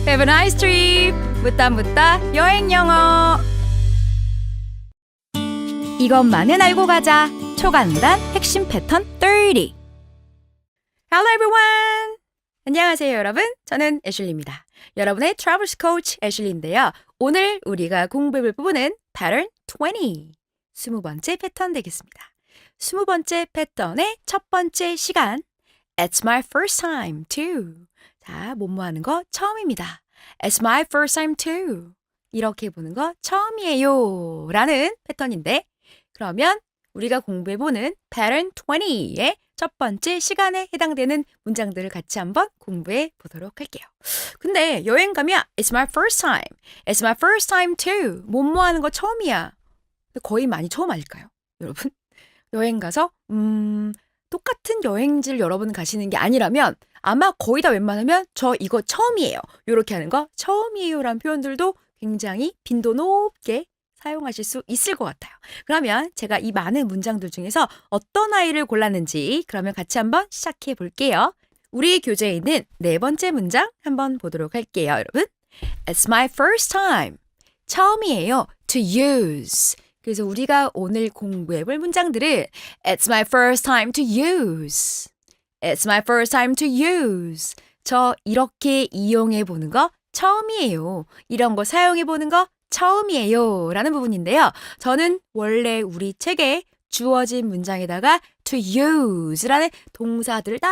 Have a nice trip. 묻다 묻다 여행 영어. 이것만은 알고 가자. 초간단 핵심 패턴 30. Hello everyone. 안녕하세요 여러분. 저는 애슐리입니다. 여러분의 Travel Coach 애슐리인데요. 오늘 우리가 공부해볼 부분은 pattern 20. 20번째 패턴 되겠습니다. 20번째 패턴의 첫 번째 시간. It's my first time too. 자, 뭐뭐 하는 거 처음입니다. It's my first time too. 이렇게 보는 거 처음이에요. 라는 패턴인데 그러면 우리가 공부해보는 pattern 20의 첫 번째 시간에 해당되는 문장들을 같이 한번 공부해 보도록 할게요. 근데 여행 가면 It's my first time. It's my first time too. 뭐뭐 하는 거 처음이야. 거의 많이 처음 아닐까요? 여러분? 여행 가서 똑같은 여행지를 여러분 가시는 게 아니라면 아마 거의 다 웬만하면 저 이거 처음이에요. 이렇게 하는 거 처음이에요 라는 표현들도 굉장히 빈도 높게 사용하실 수 있을 것 같아요. 그러면 제가 이 많은 문장들 중에서 어떤 아이를 골랐는지 그러면 같이 한번 시작해 볼게요. 우리 교재에 있는 네 번째 문장 한번 보도록 할게요, 여러분. It's my first time. 처음이에요. To use. 그래서 우리가 오늘 공부해 볼 문장들은 It's my first time to use. It's my first time to use. 저 이렇게 이용해 보는 거 처음이에요. 이런 거 사용해 보는 거 처음이에요. 라는 부분인데요. 저는 원래 우리 책에 주어진 문장에다가 to use라는 동사들을 다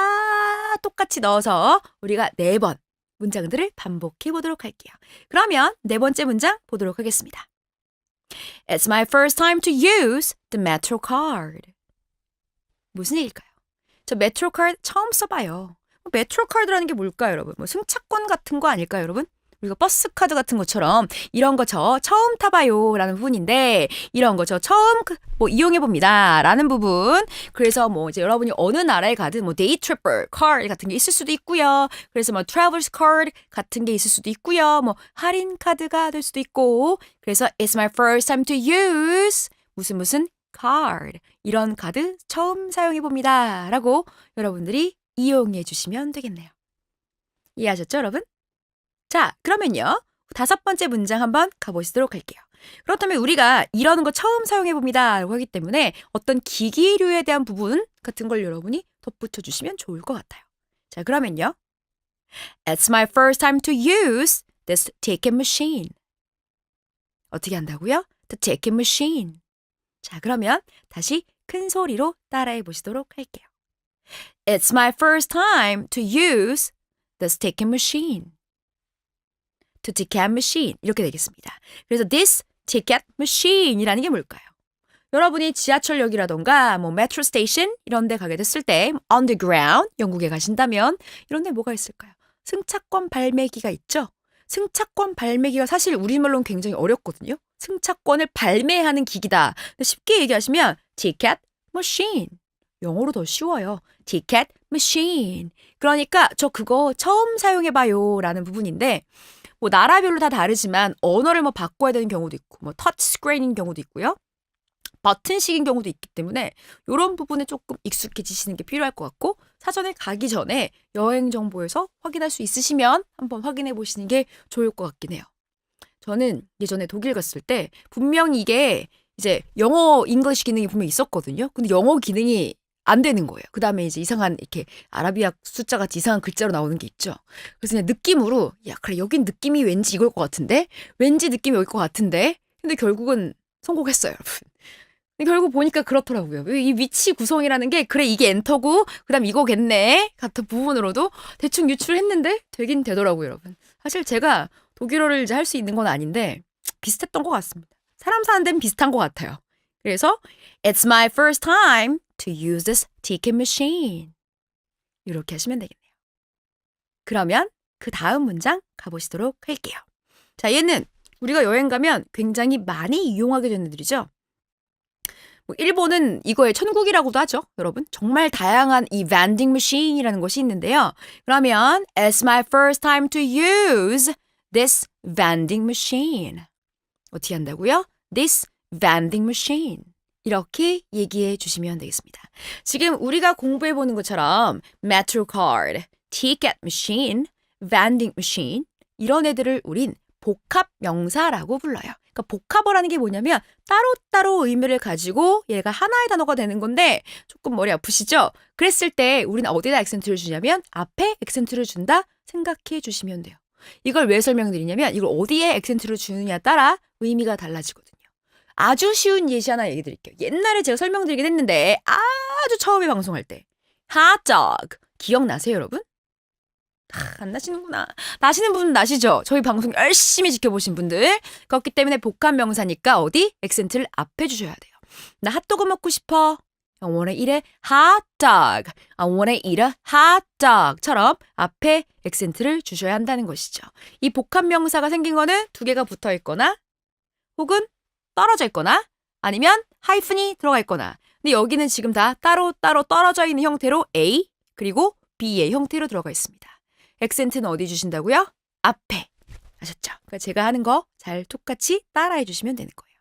똑같이 넣어서 우리가 4번 문장들을 반복해 보도록 할게요. 그러면 네 번째 문장 보도록 하겠습니다. It's my first time to use the metro card. 무슨 얘기일까요? 저 metro card 처음 써봐요. metro card라는 게 뭘까요, 여러분? 뭐 승차권 같은 거 아닐까요, 여러분? 우리가 버스 카드 같은 것처럼 이런 거 저 처음 타봐요 라는 부분인데 이런 거 저 처음 이용해봅니다 라는 부분. 그래서 뭐 이제 여러분이 어느 나라에 가든 뭐 데이 트리퍼 카드 같은 게 있을 수도 있고요. 그래서 뭐 트래블스 카드 같은 게 있을 수도 있고요. 뭐 할인 카드가 될 수도 있고. 그래서 It's my first time to use 무슨 card 이런 카드 처음 사용해봅니다 라고 여러분들이 이용해 주시면 되겠네요. 이해하셨죠 여러분? 자, 그러면요. 5번째 문장 한번 가보시도록 할게요. 그렇다면 우리가 이러는 거 처음 사용해봅니다 라고 하기 때문에 어떤 기기류에 대한 부분 같은 걸 여러분이 덧붙여 주시면 좋을 것 같아요. 자, 그러면요. It's my first time to use this ticket machine. 어떻게 한다고요? The ticket machine. 자, 그러면 다시 큰 소리로 따라해 보시도록 할게요. It's my first time to use this ticket machine. To ticket machine 이렇게 되겠습니다. 그래서 this ticket machine이라는 게 뭘까요? 여러분이 지하철역이라던가 뭐 metro station 이런 데 가게 됐을 때 underground 영국에 가신다면 이런 데 뭐가 있을까요? 승차권 발매기가 있죠. 승차권 발매기가 사실 우리말로는 굉장히 어렵거든요. 승차권을 발매하는 기기다. 쉽게 얘기하시면 ticket machine. 영어로 더 쉬워요. ticket machine. 그러니까 저 그거 처음 사용해봐요 라는 부분인데 뭐 나라별로 다 다르지만 언어를 뭐 바꿔야 되는 경우도 있고 뭐 터치 스크린인 경우도 있고요. 버튼식인 경우도 있기 때문에 이런 부분에 조금 익숙해지시는 게 필요할 것 같고 사전에 가기 전에 여행 정보에서 확인할 수 있으시면 한번 확인해 보시는 게 좋을 것 같긴 해요. 저는 예전에 독일 갔을 때 분명히 이게 이제 영어 잉글리시 기능이 분명히 있었거든요. 근데 영어 기능이 안 되는 거예요. 그 다음에 이제 이상한 이렇게 아라비아 숫자 같이 이상한 글자로 나오는 게 있죠. 그래서 그냥 느낌으로 야 그래 여긴 느낌이 왠지 이걸 것 같은데 왠지 느낌이 올 것 같은데 근데 결국은 성공했어요 여러분. 근데 결국 보니까 그렇더라고요. 이 위치 구성이라는 게 그래 이게 엔터고 그 다음 이거겠네 같은 부분으로도 대충 유출했는데 되긴 되더라고요 여러분. 사실 제가 독일어를 이제 할 수 있는 건 아닌데 비슷했던 것 같습니다. 사람 사는 데는 비슷한 것 같아요. 그래서 It's my first time to use this ticket machine. 이렇게 하시면 되겠네요. 그러면 그 다음 문장 가보시도록 할게요. 자, 얘는 우리가 여행 가면 굉장히 많이 이용하게 되는 애들이죠. 뭐 일본은 이거의 천국이라고도 하죠. 여러분 정말 다양한 이 vending machine이라는 것이 있는데요. 그러면 It's my first time to use this vending machine. 어떻게 한다고요? This vending machine. 이렇게 얘기해 주시면 되겠습니다. 지금 우리가 공부해 보는 것처럼 metro card, ticket machine, vending machine 이런 애들을 우린 복합 명사라고 불러요. 그러니까 복합어라는 게 뭐냐면 따로따로 의미를 가지고 얘가 하나의 단어가 되는 건데 조금 머리 아프시죠? 그랬을 때 우리는 어디다 액센트를 주냐면 앞에 액센트를 준다 생각해 주시면 돼요. 이걸 왜 설명드리냐면 이걸 어디에 액센트를 주느냐에 따라 의미가 달라지거든요. 아주 쉬운 예시 하나 얘기 드릴게요. 옛날에 제가 설명드리긴 했는데 아주 처음에 방송할 때 hot dog 기억나세요 여러분? 안 나시는구나. 나시는 분은 나시죠? 저희 방송 열심히 지켜보신 분들. 그렇기 때문에 복합 명사니까 어디? 액센트를 앞에 주셔야 돼요. 나 핫도그 먹고 싶어. I wanna eat a hot dog. I wanna eat a hot dog처럼 앞에 액센트를 주셔야 한다는 것이죠. 이 복합 명사가 생긴 거는 두 개가 붙어 있거나 혹은 떨어져 있거나 아니면 하이픈이 들어가 있거나 근데 여기는 지금 다 따로따로 떨어져 있는 형태로 A 그리고 B의 형태로 들어가 있습니다. 액센트는 어디 주신다고요? 앞에. 아셨죠? 그러니까 제가 하는 거 잘 똑같이 따라해 주시면 되는 거예요.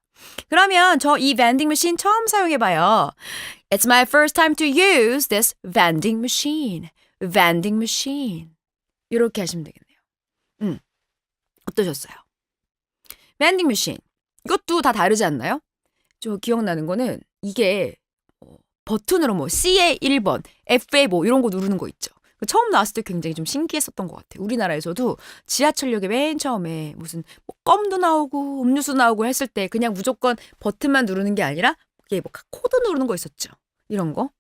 그러면 저 이 vending machine 처음 사용해봐요. It's my first time to use this vending machine. vending machine. 이렇게 하시면 되겠네요. 어떠셨어요? vending machine. 이것도 다 다르지 않나요? 저 기억나는 거는 이게 버튼으로 뭐 C의 1번, F의 뭐 이런 거 누르는 거 있죠. 처음 나왔을 때 굉장히 좀 신기했었던 것 같아요. 우리나라에서도 지하철역에 맨 처음에 무슨 뭐 껌도 나오고 음료수 나오고 했을 때 그냥 무조건 버튼만 누르는 게 아니라 이게 뭐 코드 누르는 거 있었죠. 이런 거.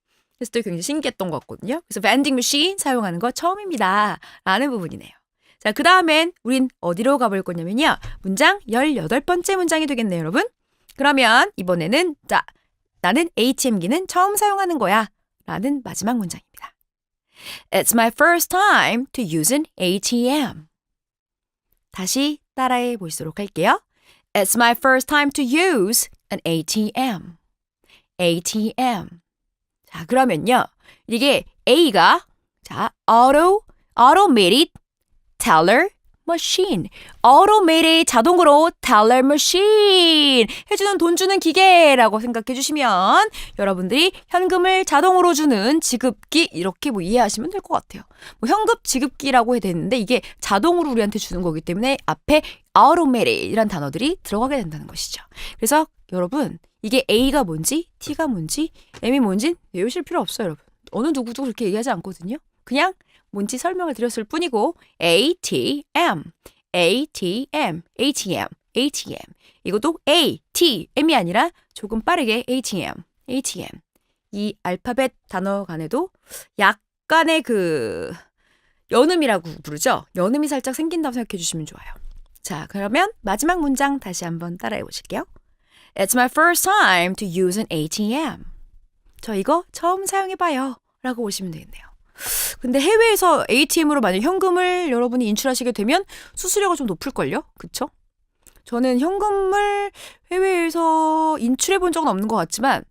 했을 때 굉장히 신기했던 것 같거든요. 그래서 vending machine 사용하는 거 처음입니다. 라는 부분이네요. 자, 그 다음엔 우린 어디로 가볼 거냐면요. 문장 18번째 문장이 되겠네요, 여러분. 그러면 이번에는 자, 나는 ATM기는 처음 사용하는 거야. 라는 마지막 문장입니다. It's my first time to use an ATM. 다시 따라해 보시도록 할게요. It's my first time to use an ATM. ATM. 자, 그러면요. 이게 A가 자, automated teller machine. automated 자동으로 teller machine. 해주는 돈 주는 기계라고 생각해 주시면 여러분들이 현금을 자동으로 주는 지급기 이렇게 뭐 이해하시면 될 것 같아요. 뭐 현금 지급기라고 해야 되는데 이게 자동으로 우리한테 주는 거기 때문에 앞에 automated이란 단어들이 들어가게 된다는 것이죠. 그래서 여러분 이게 A가 뭔지 T가 뭔지 M이 뭔지 외우실 필요 없어요. 여러분. 어느 누구도 그렇게 얘기하지 않거든요. 그냥 뭔지 설명을 드렸을 뿐이고 ATM, ATM, ATM, ATM 이것도 A, T, M이 아니라 조금 빠르게 ATM, ATM 이 알파벳 단어 간에도 약간의 그 연음이라고 부르죠. 연음이 살짝 생긴다고 생각해 주시면 좋아요. 자, 그러면 마지막 문장 다시 한번 따라해 보실게요. It's my first time to use an ATM. 저 이거 처음 사용해봐요. 라고 보시면 되겠네요. 근데 해외에서 ATM으로 만약 현금을 여러분이 인출하시게 되면 수수료가 좀 높을걸요? 그쵸? 저는 현금을 해외에서 인출해 본 적은 없는 것 같지만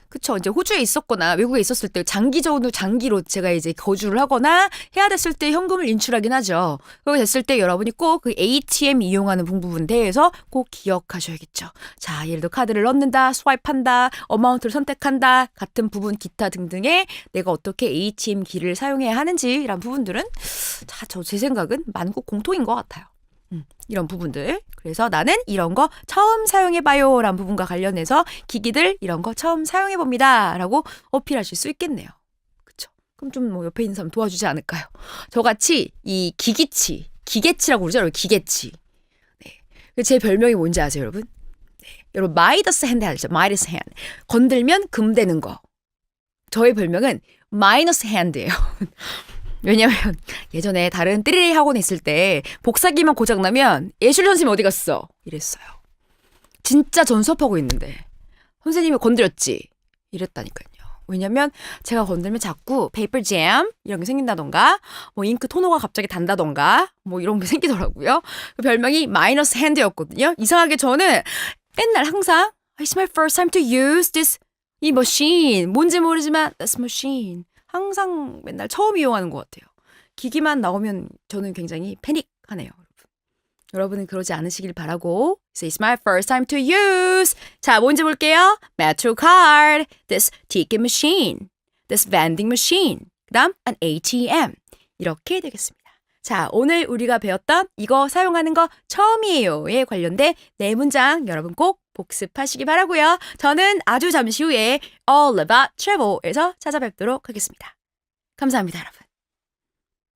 그쵸. 이제 호주에 있었거나 외국에 있었을 때 장기로 제가 이제 거주를 하거나 해야 됐을 때 현금을 인출하긴 하죠. 그렇게 됐을 때 여러분이 꼭 그 ATM 이용하는 부분에 대해서 꼭 기억하셔야겠죠. 자, 예를 들어 카드를 넣는다, 스와이프한다, 어마운트를 선택한다, 같은 부분 기타 등등의 내가 어떻게 ATM 기를 사용해야 하는지라는 부분들은 제 생각은 만국 공통인 것 같아요. 이런 부분들. 그래서 나는 이런 거 처음 사용해봐요 라는 부분과 관련해서 기기들 이런 거 처음 사용해봅니다 라고 어필하실 수 있겠네요. 그쵸? 그럼 좀 뭐 옆에 있는 사람 도와주지 않을까요? 저같이 이 기계치라고 그러죠? 여러분, 기계치. 네. 제 별명이 뭔지 아세요, 여러분? 네. 여러분, 마이더스 핸드 알죠? 마이더스 핸드. 건들면 금 되는 거. 저의 별명은 마이너스 핸드예요. 왜냐면 예전에 다른 띠리리 학원 있을 때 복사기만 고장나면 예술 선생님 어디 갔어? 이랬어요. 진짜 전 수업하고 있는데 선생님이 건드렸지? 이랬다니까요. 왜냐면 제가 건들면 자꾸 페이퍼 잼 이런 게 생긴다던가 뭐 잉크 토너가 갑자기 단다던가 뭐 이런 게 생기더라고요. 그 별명이 마이너스 핸드였거든요. 이상하게 저는 맨날 항상 It's my first time to use this 이 machine. 뭔지 모르지만 this machine. 항상 맨날 처음 이용하는 것 같아요. 기기만 나오면 저는 굉장히 패닉하네요. 여러분은 그러지 않으시길 바라고. So it's my first time to use. 자, 뭔지 볼게요. MetroCard, this ticket machine, this vending machine, 그 다음 an ATM. 이렇게 되겠습니다. 자, 오늘 우리가 배웠던 이거 사용하는 거 처음이에요에 관련된 네 문장 여러분 꼭 복습하시기 바라고요. 저는 아주 잠시 후에 All About Travel에서 찾아뵙도록 하겠습니다. 감사합니다, 여러분.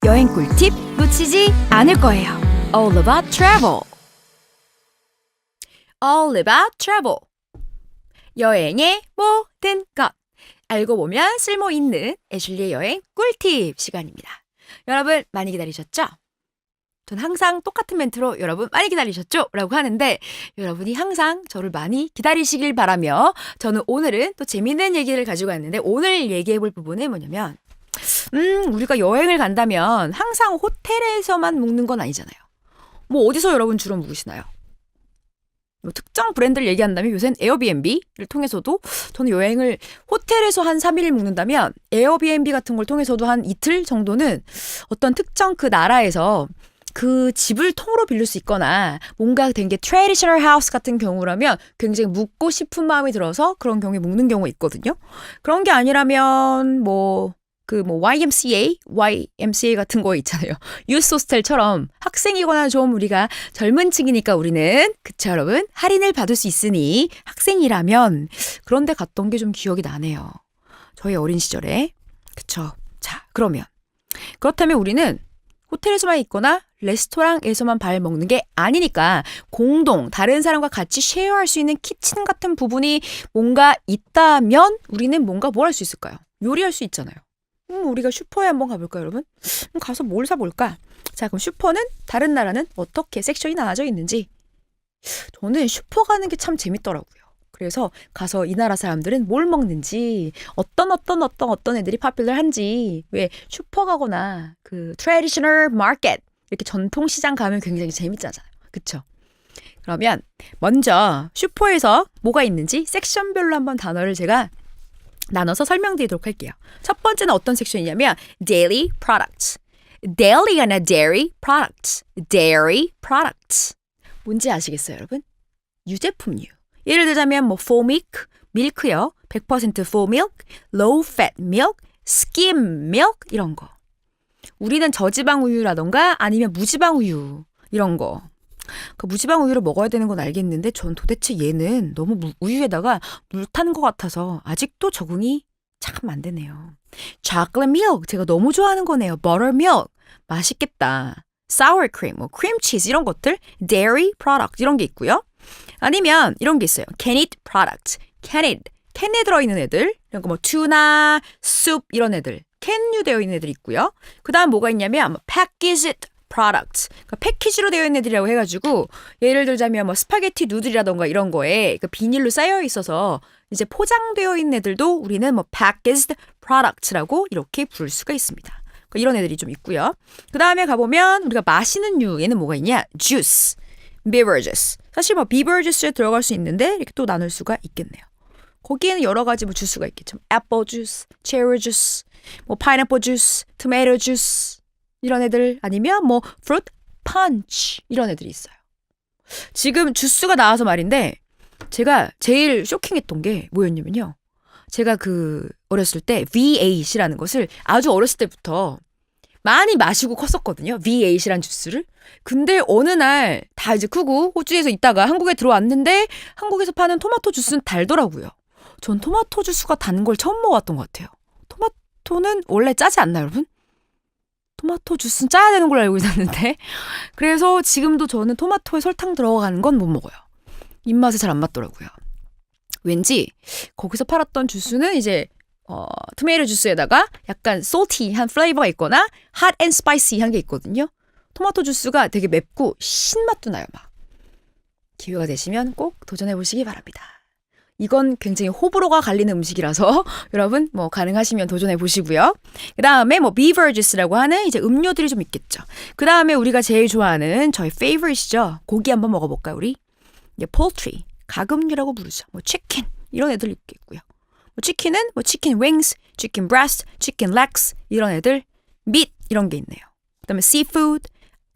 여행 꿀팁 놓치지 않을 거예요. All About Travel. All About Travel. 여행의 모든 것. 알고 보면 쓸모 있는 애슐리의 여행 꿀팁 시간입니다. 여러분 많이 기다리셨죠? 전 항상 똑같은 멘트로 여러분 많이 기다리셨죠? 라고 하는데 여러분이 항상 저를 많이 기다리시길 바라며 저는 오늘은 또 재미있는 얘기를 가지고 왔는데 오늘 얘기해 볼 부분은 뭐냐면 우리가 여행을 간다면 항상 호텔에서만 묵는 건 아니잖아요. 뭐 어디서 여러분 주로 묵으시나요? 뭐 특정 브랜드를 얘기한다면 요새는 에어비앤비를 통해서도 저는 여행을 호텔에서 한 3일 묵는다면 에어비앤비 같은 걸 통해서도 한 이틀 정도는 어떤 특정 그 나라에서 그 집을 통으로 빌릴 수 있거나 뭔가 된 게 트래디셔널 하우스 같은 경우라면 굉장히 묵고 싶은 마음이 들어서 그런 경우에 묵는 경우가 있거든요. 그런 게 아니라면 YMCA 같은 거 있잖아요. 유스 호스텔처럼 학생이거나 좀 우리가 젊은 층이니까 우리는 그쵸 여러분 할인을 받을 수 있으니 학생이라면 그런 데 갔던 게 좀 기억이 나네요. 저희 어린 시절에. 그쵸. 자, 그렇다면 우리는 호텔에서만 있거나 레스토랑에서만 밥 먹는 게 아니니까 공동 다른 사람과 같이 쉐어할 수 있는 키친 같은 부분이 뭔가 있다면 우리는 뭔가 뭘 할 수 있을까요? 요리할 수 있잖아요. 우리가 슈퍼에 한번 가볼까요, 여러분? 가서 뭘 사볼까? 자, 그럼 슈퍼는 다른 나라는 어떻게 섹션이 나눠져 있는지. 저는 슈퍼 가는 게 참 재밌더라고요. 그래서 가서 이 나라 사람들은 뭘 먹는지, 어떤 애들이 파퓰러한지, 왜 슈퍼 가거나 그 트래디셔널 마켓 이렇게 전통시장 가면 굉장히 재밌잖아요. 그쵸? 그러면 먼저 슈퍼에서 뭐가 있는지 섹션별로 한번 단어를 제가 나눠서 설명드리도록 할게요. 첫 번째는 어떤 섹션이냐면 Daily Products. Daily가 아니라 Dairy Products. Dairy Products. 뭔지 아시겠어요, 여러분? 유제품류. 예를 들자면 뭐 full milk, 밀크요. 100% full milk, low fat milk, skim milk 이런 거. 우리는 저지방 우유라던가 아니면 무지방 우유 이런 거. 그 무지방 우유를 먹어야 되는 건 알겠는데 전 도대체 얘는 너무 우유에다가 물 탄 것 같아서 아직도 적응이 참 안 되네요. chocolate milk 제가 너무 좋아하는 거네요. buttermilk 맛있겠다. sour cream, 뭐 cream cheese 이런 것들 dairy product 이런 게 있고요. 아니면 이런 게 있어요. canned product, 캔에 들어있는 애들 이런 거 뭐 투나, soup 이런 애들 캔류 되어 있는 애들 있고요. 그 다음 뭐가 있냐면 packaged products. 그러니까 패키지로 되어 있는 애들이라고 해가지고 예를 들자면 뭐 스파게티 누들이라던가 이런 거에 그 비닐로 쌓여 있어서 이제 포장되어 있는 애들도 우리는 뭐 packaged products라고 이렇게 부를 수가 있습니다. 그러니까 이런 애들이 좀 있고요. 그 다음에 가보면 우리가 마시는 유에는 뭐가 있냐? juice, beverages. 사실 뭐 beverages에 들어갈 수 있는데 이렇게 또 나눌 수가 있겠네요. 거기에는 여러 가지 뭐 주스가 있겠죠. apple juice, cherry juice, 뭐 pineapple juice, tomato juice 이런 애들 아니면 뭐 fruit punch 이런 애들이 있어요. 지금 주스가 나와서 말인데 제가 제일 쇼킹했던 게 뭐였냐면요. 제가 그 어렸을 때 V8이라는 것을 아주 어렸을 때부터 많이 마시고 컸었거든요. V8이라는 주스를. 근데 어느 날 다 이제 크고 호주에서 있다가 한국에 들어왔는데 한국에서 파는 토마토 주스는 달더라고요. 전 토마토 주스가 단 걸 처음 먹어봤던 것 같아요. 토마토는 원래 짜지 않나요, 여러분? 토마토 주스는 짜야 되는 걸로 알고 있었는데 그래서 지금도 저는 토마토에 설탕 들어가는 건 못 먹어요. 입맛에 잘 안 맞더라고요. 왠지 거기서 팔았던 주스는 이제 토마토 주스에다가 약간 salty한 플레이버가 있거나 hot and spicy한 게 있거든요. 토마토 주스가 되게 맵고 신맛도 나요. 막 기회가 되시면 꼭 도전해 보시기 바랍니다. 이건 굉장히 호불호가 갈리는 음식이라서 여러분 뭐 가능하시면 도전해 보시고요. 그 다음에 뭐 beverages라고 하는 이제 음료들이 좀 있겠죠. 그 다음에 우리가 제일 좋아하는 저희 favorite이죠. 고기 한번 먹어볼까요, 우리? 이제 poultry, 가금류라고 부르죠. 뭐 chicken 이런 애들 있겠고요. 뭐 치킨은 뭐 chicken wings, chicken breast, chicken legs 이런 애들, meat 이런 게 있네요. 그 다음에 seafood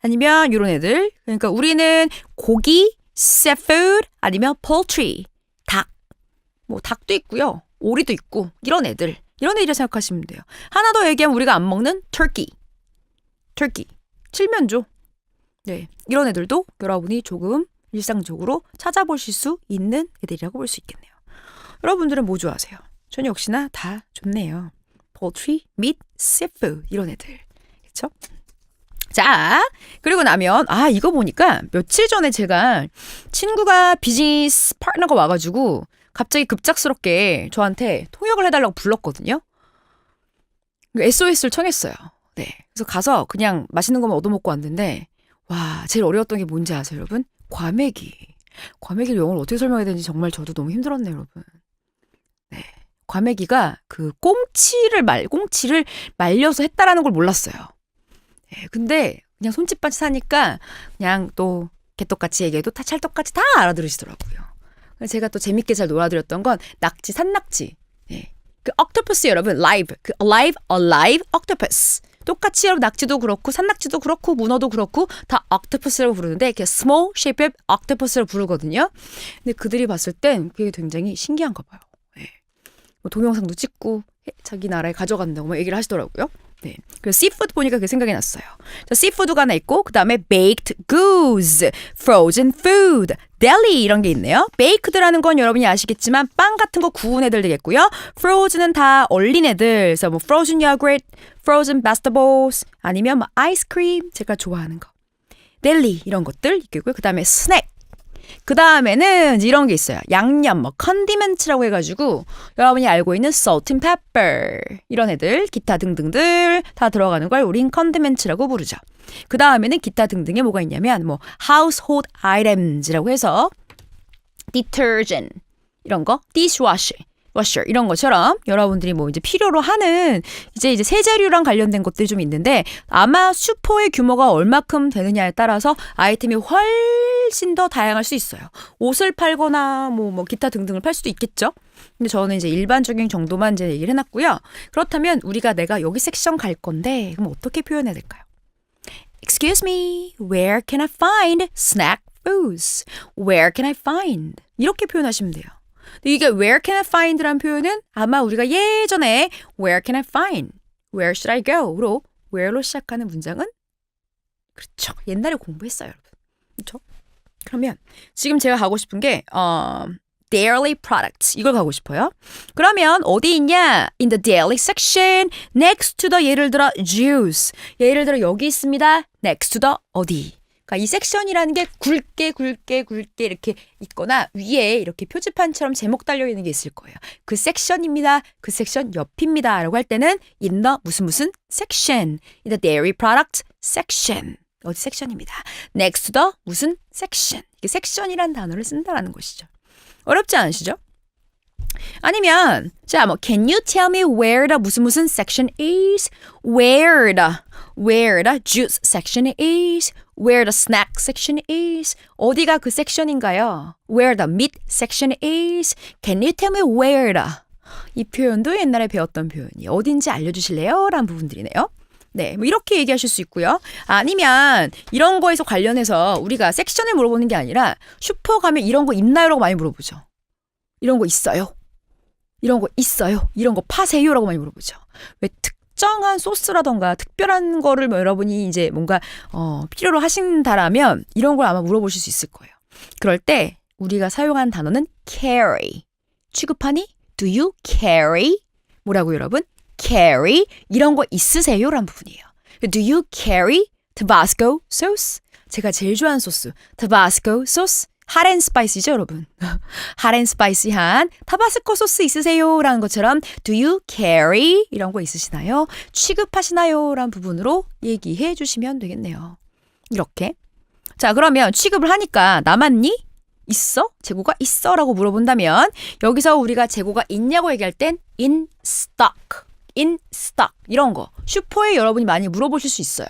아니면 이런 애들. 그러니까 우리는 고기, seafood 아니면 poultry, 닭. 뭐 닭도 있고요. 오리도 있고 이런 애들이라 생각하시면 돼요. 하나 더 얘기하면 우리가 안 먹는 turkey. 칠면조. 네, 이런 애들도 여러분이 조금 일상적으로 찾아보실 수 있는 애들이라고 볼 수 있겠네요. 여러분들은 뭐 좋아하세요? 저는 역시나 다 좋네요. poultry, meat, seafood 이런 애들. 그렇죠? 자, 그리고 나면 이거 보니까 며칠 전에 제가 친구가 비즈니스 파트너가 와가지고 갑자기 급작스럽게 저한테 통역을 해달라고 불렀거든요. SOS를 청했어요. 네, 그래서 가서 그냥 맛있는 것만 얻어먹고 왔는데 와, 제일 어려웠던 게 뭔지 아세요, 여러분? 과메기. 과메기를 영어로 어떻게 설명해야 되는지 정말 저도 너무 힘들었네요, 여러분. 네, 과메기가 그 꽁치를 말려서 했다라는 걸 몰랐어요. 네, 근데 그냥 손짓같이 사니까 그냥 또 개떡같이 얘기해도 다 찰떡같이 다 알아들으시더라고요. 제가 또 재밌게 잘 놀아드렸던 건 낙지, 산낙지. 네, 그 octopus 여러분, live, 그 alive octopus. 똑같이 여러분 낙지도 그렇고 산낙지도 그렇고 문어도 그렇고 다 octopus라고 부르는데 이렇게 small shape octopus라고 부르거든요. 근데 그들이 봤을 땐 그게 굉장히 신기한가 봐요. 네. 뭐 동영상도 찍고 자기 나라에 가져간다고 막 얘기를 하시더라고요. 네. 그래서 seafood 보니까 그게 생각이 났어요. 자, seafood가 하나 있고 그 다음에 baked goods, frozen food, deli 이런 게 있네요. baked라는 건 여러분이 아시겠지만 빵 같은 거 구운 애들 되겠고요. frozen은 다 얼린 애들. 그래서 뭐 frozen yogurt, frozen vegetables 아니면 뭐 아이스크림 제가 좋아하는 거. deli 이런 것들 있고요. 그 다음에 snack. 그 다음에는 이런 게 있어요. 양념, 뭐 컨디멘트라고 해가지고 여러분이 알고 있는 salt and pepper 이런 애들, 기타 등등들 다 들어가는 걸 우린 컨디멘트라고 부르죠. 그 다음에는 기타 등등에 뭐가 있냐면 뭐 household items라고 해서 detergent 이런 거, dishwasher 이런 것처럼 여러분들이 뭐 이제 필요로 하는 이제 세제류랑 관련된 것들이 좀 있는데 아마 슈퍼의 규모가 얼마큼 되느냐에 따라서 아이템이 훨씬 더 다양할 수 있어요. 옷을 팔거나 뭐 기타 등등을 팔 수도 있겠죠. 근데 저는 이제 일반적인 정도만 이제 얘기를 해놨고요. 그렇다면 내가 여기 섹션 갈 건데 그럼 어떻게 표현해야 될까요? Excuse me, where can I find snack foods? Where can I find? 이렇게 표현하시면 돼요. 이게 where can I find라는 표현은 아마 우리가 예전에 where can I find, where should I go로 where로 시작하는 문장은 그렇죠. 옛날에 공부했어요, 여러분. 그렇죠? 그러면 지금 제가 가고 싶은 게 dairy products 이걸 가고 싶어요. 그러면 어디 있냐? In the dairy section next to the 예를 들어 juice. 예를 들어 여기 있습니다. next to the 어디? 이 섹션이라는 게 굵게 이렇게 있거나 위에 이렇게 표지판처럼 제목 달려있는 게 있을 거예요. 그 섹션입니다. 그 섹션 옆입니다. 라고 할 때는 in the 무슨 section. in the dairy product section. 어디 섹션입니다. next to the 무슨 section. 이게 섹션이라는 단어를 쓴다라는 것이죠. 어렵지 않으시죠? 아니면 자, 뭐 can you tell me where the 무슨 section is? Where the juice section is? Where the snack section is? 어디가 그 섹션인가요? Where the meat section is? Can you tell me where the? 이 표현도 옛날에 배웠던 표현이 어딘지 알려주실래요? 라는 부분들이네요. 네, 뭐 이렇게 얘기하실 수 있고요. 아니면 이런 거에서 관련해서 우리가 섹션을 물어보는 게 아니라 슈퍼 가면 이런 거 있나요? 라고 많이 물어보죠. 이런 거 있어요? 이런 거 있어요? 이런 거 파세요? 라고 많이 물어보죠. 왜 특정한 소스라던가 특별한 거를 뭐 여러분이 이제 뭔가 필요로 하신다라면 이런 걸 아마 물어보실 수 있을 거예요. 그럴 때 우리가 사용한 단어는 carry. 취급하니? Do you carry? 뭐라고 여러분? carry. 이런 거 있으세요? 라는 부분이에요. Do you carry Tabasco sauce? 제가 제일 좋아하는 소스. Tabasco sauce. 핫앤스파이시죠, 여러분? 핫앤스파이시한 타바스코 소스 있으세요? 라는 것처럼 Do you carry? 이런 거 있으시나요? 취급하시나요? 라는 부분으로 얘기해 주시면 되겠네요. 이렇게. 자, 그러면 취급을 하니까 남았니? 있어? 재고가 있어? 라고 물어본다면 여기서 우리가 재고가 있냐고 얘기할 땐 in stock, in stock 이런 거 슈퍼에 여러분이 많이 물어보실 수 있어요.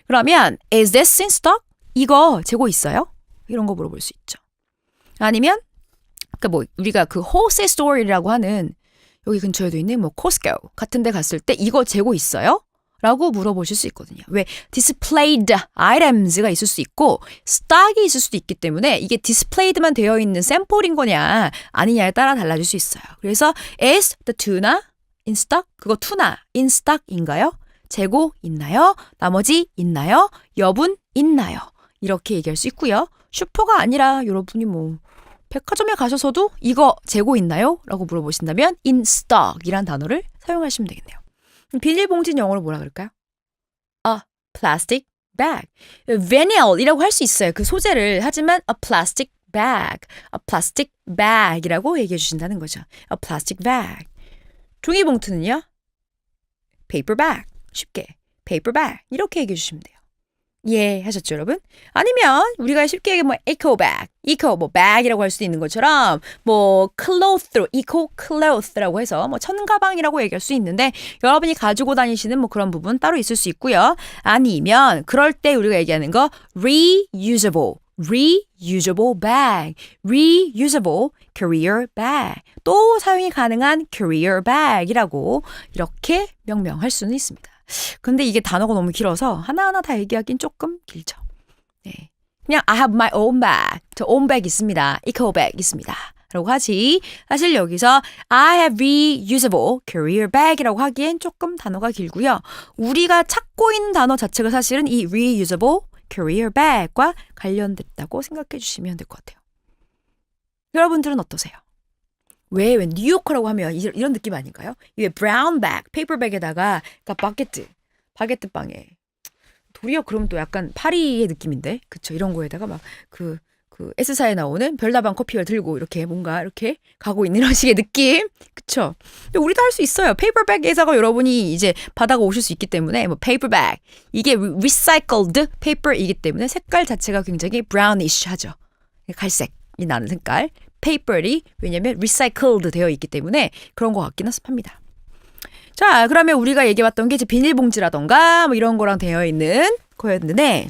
그러면 is this in stock? 이거 재고 있어요? 이런 거 물어볼 수 있죠. 아니면 우리가 그 wholesale store이라고 하는 여기 근처에도 있는 뭐 Costco 같은 데 갔을 때 이거 재고 있어요? 라고 물어보실 수 있거든요. 왜? displayed items가 있을 수 있고 stock이 있을 수도 있기 때문에 이게 displayed만 되어 있는 샘플인 거냐 아니냐에 따라 달라질 수 있어요. 그래서 is the tuna in stock? 그거 투나 in stock인가요? 재고 있나요? 나머지 있나요? 여분 있나요? 이렇게 얘기할 수 있고요. 슈퍼가 아니라 여러분이 뭐 백화점에 가셔서도 이거 재고 있나요? 라고 물어보신다면 in stock 이란 단어를 사용하시면 되겠네요. 비닐봉지는 영어로 뭐라 그럴까요? A plastic bag. vinyl이라고 할 수 있어요. 그 소재를. 하지만 a plastic bag. a plastic bag이라고 얘기해 주신다는 거죠. a plastic bag. 종이봉투는요? paper bag. 쉽게 paper bag 이렇게 얘기해 주시면 돼요. 예, 하셨죠, 여러분? 아니면 우리가 쉽게 얘기하면 뭐 eco bag, eco 뭐 bag이라고 할 수도 있는 것처럼 뭐 cloth로 eco cloth라고 해서 뭐 천가방이라고 얘기할 수 있는데 여러분이 가지고 다니시는 뭐 그런 부분 따로 있을 수 있고요. 아니면 그럴 때 우리가 얘기하는 거 reusable, reusable bag, reusable carrier bag, 또 사용이 가능한 carrier bag이라고 이렇게 명명할 수는 있습니다. 근데 이게 단어가 너무 길어서 하나하나 다 얘기하긴 조금 길죠. 네. 그냥 I have my own bag. 저 own bag 있습니다. eco bag 있습니다. 라고 하지. 사실 여기서 I have reusable carrier bag이라고 하기엔 조금 단어가 길고요. 우리가 찾고 있는 단어 자체가 사실은 이 reusable carrier bag과 관련됐다고 생각해 주시면 될 것 같아요. 여러분들은 어떠세요? 왜 뉴요커라고 하면 이런 느낌 아닌가요? 이게 브라운 백, 페이퍼 백에다가 그러니까 바게트 빵에 도리어 그러면 또 약간 파리의 느낌인데, 그쵸? 이런 거에다가 막 그 S사에 나오는 별다방 커피를 들고 이렇게 뭔가 이렇게 가고 있는 이런 식의 느낌, 그쵸? 근데 우리도 할 수 있어요. 페이퍼 백에다가 여러분이 이제 받아가 오실 수 있기 때문에 뭐 페이퍼 백 이게 recycled paper이기 때문에 색깔 자체가 굉장히 brownish하죠. 갈색이 나는 색깔. 페이퍼이 왜냐면 recycled 되어 있기 때문에 그런 것 같긴 합니다. 자, 그러면 우리가 얘기해봤던 게 이제 비닐봉지라던가 뭐 이런 거랑 되어 있는 거였는데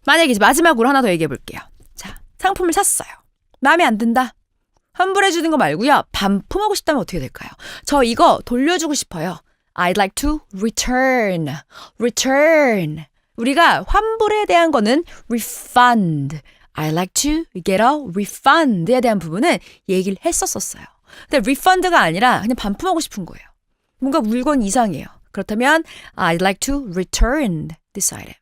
만약에 이제 마지막으로 하나 더 얘기해 볼게요. 자, 상품을 샀어요. 마음에 안 든다. 환불해 주는 거 말고요. 반품하고 싶다면 어떻게 될까요? 저 이거 돌려주고 싶어요. I'd like to return. return. 우리가 환불에 대한 거는 refund. I'd like to get a refund에 대한 부분은 얘기를 했었어요. 근데 refund가 아니라 그냥 반품하고 싶은 거예요. 뭔가 물건 이상해요. 그렇다면 I'd like to return this item.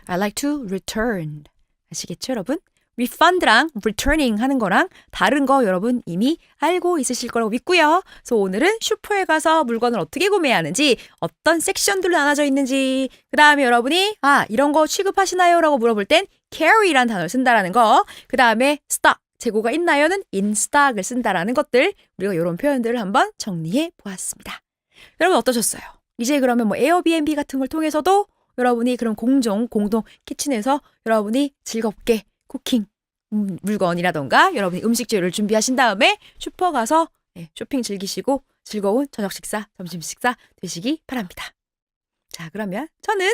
I'd like to return. 아시겠죠, 여러분? refund랑 returning 하는 거랑 다른 거 여러분 이미 알고 있으실 거라고 믿고요. 그래서 오늘은 슈퍼에 가서 물건을 어떻게 구매하는지, 어떤 섹션들로 나눠져 있는지, 그 다음에 여러분이 이런 거 취급하시나요? 라고 물어볼 땐 carry라는 단어를 쓴다라는 거, 그 다음에 stock, 재고가 있나요는 in stock을 쓴다라는 것들, 우리가 이런 표현들을 한번 정리해 보았습니다. 여러분 어떠셨어요? 이제 그러면 뭐 에어비앤비 같은 걸 통해서도 여러분이 그런 공동 키친에서 여러분이 즐겁게 쿠킹 물건이라던가 여러분이 음식 재료를 준비하신 다음에 슈퍼 가서 쇼핑 즐기시고 즐거운 저녁 식사, 점심 식사 되시기 바랍니다. 자, 그러면 저는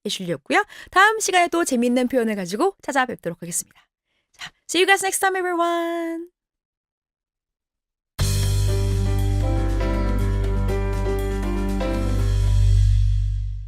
애슐리였고요. 다음 시간에 또 재미있는 표현을 가지고 찾아뵙도록 하겠습니다. 자, see you guys next time, everyone.